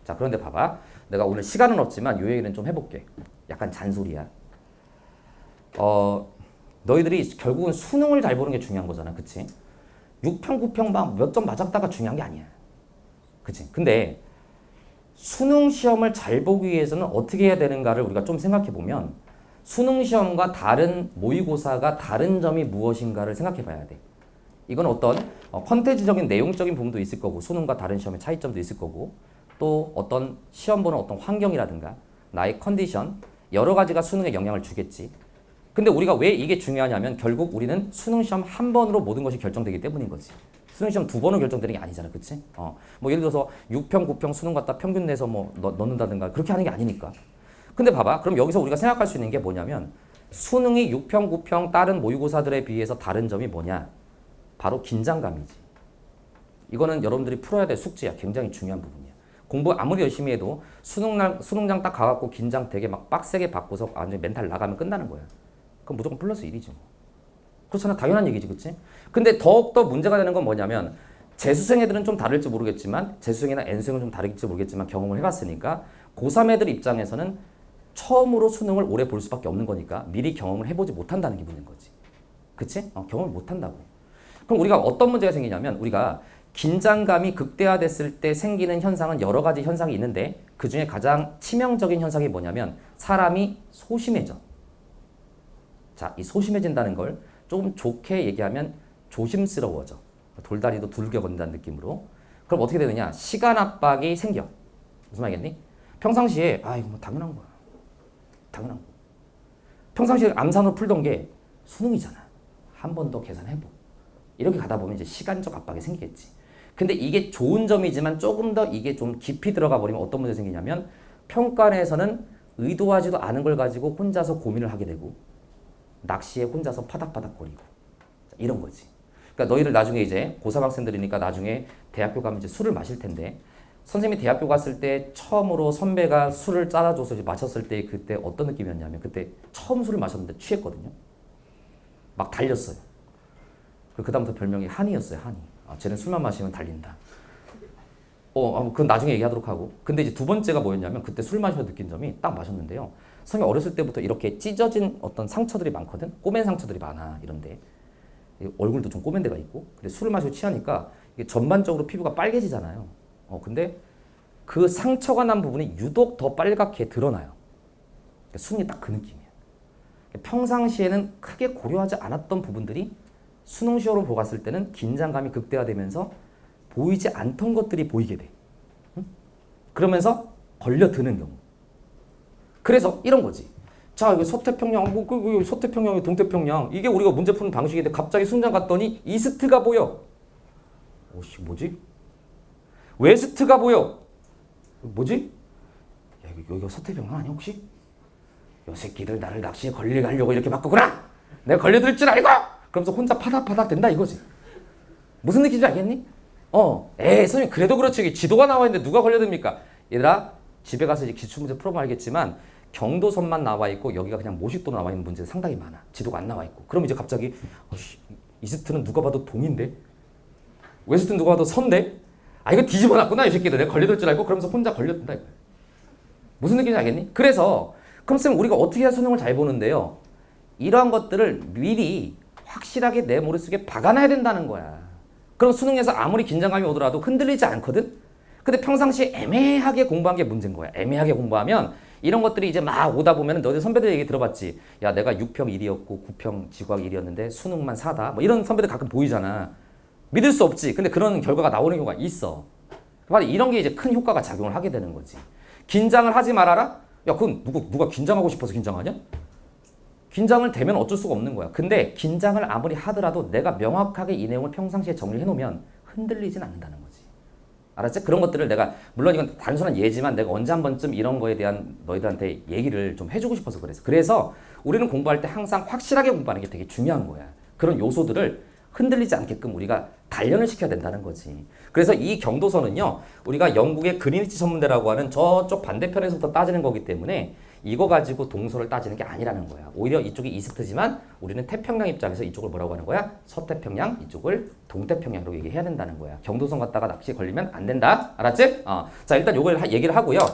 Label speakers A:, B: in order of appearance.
A: 자, 그런데 봐봐. 내가 오늘 시간은 없지만 요 얘기는 좀 해볼게. 약간 잔소리야. 너희들이 결국은 수능을 잘 보는 게 중요한 거잖아. 그치? 6평, 9평 막 몇 점 맞았다가 중요한 게 아니야. 그치? 근데 수능 시험을 잘 보기 위해서는 어떻게 해야 되는가를 우리가 좀 생각해 보면 수능 시험과 다른 모의고사가 다른 점이 무엇인가를 생각해 봐야 돼. 이건 어떤 컨텐츠적인 내용적인 부분도 있을 거고 수능과 다른 시험의 차이점도 있을 거고 또 어떤 시험 보는 어떤 환경이라든가 나의 컨디션 여러 가지가 수능에 영향을 주겠지. 근데 우리가 왜 이게 중요하냐면 결국 우리는 수능 시험 한 번으로 모든 것이 결정되기 때문인 거지. 수능 시험 두 번으로 결정되는 게 아니잖아. 그치? 뭐 예를 들어서 6평, 9평 수능 갖다 평균 내서 뭐 넣는다든가 그렇게 하는 게 아니니까. 근데 봐봐. 그럼 여기서 우리가 생각할 수 있는 게 뭐냐면 수능이 6평, 9평 다른 모의고사들에 비해서 다른 점이 뭐냐? 바로 긴장감이지. 이거는 여러분들이 풀어야 될 숙제야. 굉장히 중요한 부분이야. 공부 아무리 열심히 해도 수능장 딱 가갖고 긴장 되게 막 빡세게 받고서 완전히 멘탈 나가면 끝나는 거야. 그럼 무조건 플러스 1이지 뭐. 그렇잖아. 당연한 얘기지. 그치? 근데 더욱더 문제가 되는 건 뭐냐면 재수생 애들은 좀 다를지 모르겠지만 재수생이나 N수생은 좀 다를지 모르겠지만 경험을 해봤으니까 고3 애들 입장에서는 처음으로 수능을 오래 볼 수밖에 없는 거니까 미리 경험을 해보지 못한다는 기분인 거지. 그치? 경험을 못한다고. 그럼 우리가 어떤 문제가 생기냐면 우리가 긴장감이 극대화됐을 때 생기는 현상은 여러 가지 현상이 있는데 그 중에 가장 치명적인 현상이 뭐냐면 사람이 소심해져. 자, 이 소심해진다는 걸 조금 좋게 얘기하면 조심스러워져. 돌다리도 두들겨 건든다는 느낌으로. 그럼 어떻게 되느냐? 시간 압박이 생겨. 무슨 말이겠니? 평상시에 이거 뭐 당연한 거야. 당연한 거. 평상시에 암산으로 풀던 게 수능이잖아. 한 번 더 계산해보. 이렇게 가다 보면 이제 시간적 압박이 생기겠지. 근데 이게 좋은 점이지만 조금 더 이게 좀 깊이 들어가 버리면 어떤 문제가 생기냐면 평가원에서는 의도하지도 않은 걸 가지고 혼자서 고민을 하게 되고 낚시에 혼자서 파닥파닥거리고 이런 거지. 그러니까 너희들 나중에 이제 고3 학생들이니까 나중에 대학교 가면 이제 술을 마실 텐데 선생님이 대학교 갔을 때 처음으로 선배가 술을 짜다줘서 마셨을 때 그때 어떤 느낌이었냐면 그때 처음 술을 마셨는데 취했거든요. 막 달렸어요. 그 다음부터 별명이 한이였어요. 한이. 쟤는 술만 마시면 달린다. 그건 나중에 얘기하도록 하고. 근데 이제 두 번째가 뭐였냐면 그때 술 마시면서 느낀 점이 딱 마셨는데요. 선생님 어렸을 때부터 이렇게 찢어진 어떤 상처들이 많거든. 꼬맨 상처들이 많아. 이런데 얼굴도 좀 꼬맨 데가 있고. 근데 술을 마시고 취하니까 이게 전반적으로 피부가 빨개지잖아요. 근데 그 상처가 난 부분이 유독 더 빨갛게 드러나요. 그러니까 순이 딱 그 느낌이야. 평상시에는 크게 고려하지 않았던 부분들이 수능 시험으로 보고 갔을 때는 긴장감이 극대화되면서 보이지 않던 것들이 보이게 돼. 응? 그러면서 걸려드는 경우. 그래서 이런 거지. 자, 이거 서태평양, 서태평양이 동태평양. 이게 우리가 문제 푸는 방식인데 갑자기 순장 갔더니 이스트가 보여. 오씨, 뭐지? 웨스트가 보여. 뭐지? 야, 여기가 서태평양 아니야, 혹시? 요 새끼들 나를 낚시에 걸리려고 이렇게 바꾸구나! 내가 걸려들 줄 알고! 그러면서 혼자 파닥파닥 된다 이거지. 무슨 느낌인지 알겠니? 선생님 그래도 그렇지. 이게 지도가 나와 있는데 누가 걸려듭니까? 얘들아, 집에 가서 이제 기출문제 풀어보면 알겠지만 경도선만 나와 있고 여기가 그냥 모식도로 나와 있는 문제가 상당히 많아. 지도가 안 나와 있고. 그럼 이제 갑자기 이스트는 누가 봐도 동인데? 웨스트는 누가 봐도 선데? 이거 뒤집어 놨구나 이 새끼들. 내가 걸려들 줄 알고 그러면서 혼자 걸려든다 이거야. 무슨 느낌인지 알겠니? 그래서 그럼 쌤 우리가 어떻게 해야 수능을 잘 보는데요? 이러한 것들을 미리 확실하게 내 머릿속에 박아놔야 된다는 거야. 그럼 수능에서 아무리 긴장감이 오더라도 흔들리지 않거든? 근데 평상시에 애매하게 공부한 게 문제인 거야. 애매하게 공부하면 이런 것들이 이제 막 오다 보면 너희들 선배들 얘기 들어봤지. 야, 내가 6평 1이었고 9평 지구학 1이었는데 수능만 4다. 뭐 이런 선배들 가끔 보이잖아. 믿을 수 없지. 근데 그런 결과가 나오는 경우가 있어. 바로 이런 게 이제 큰 효과가 작용을 하게 되는 거지. 긴장을 하지 말아라? 야, 그건 누가 긴장하고 싶어서 긴장하냐? 긴장을 되면 어쩔 수가 없는 거야. 근데 긴장을 아무리 하더라도 내가 명확하게 이 내용을 평상시에 정리를 해놓으면 흔들리진 않는다는 거지. 알았지? 그런 것들을 내가 물론 이건 단순한 예지만 내가 언제 한 번쯤 이런 거에 대한 너희들한테 얘기를 좀 해주고 싶어서 그래서. 그래서 우리는 공부할 때 항상 확실하게 공부하는 게 되게 중요한 거야. 그런 요소들을 흔들리지 않게끔 우리가 단련을 시켜야 된다는 거지. 그래서 이 경도선은요. 우리가 영국의 그리니치 천문대라고 하는 저쪽 반대편에서부터 따지는 거기 때문에 이거 가지고 동서를 따지는 게 아니라는 거야. 오히려 이쪽이 이스트지만 우리는 태평양 입장에서 이쪽을 뭐라고 하는 거야? 서태평양, 이쪽을 동태평양으로 얘기해야 된다는 거야. 경도선 갔다가 낚시 걸리면 안 된다. 알았지? 자, 일단 요걸 얘기를 하고요.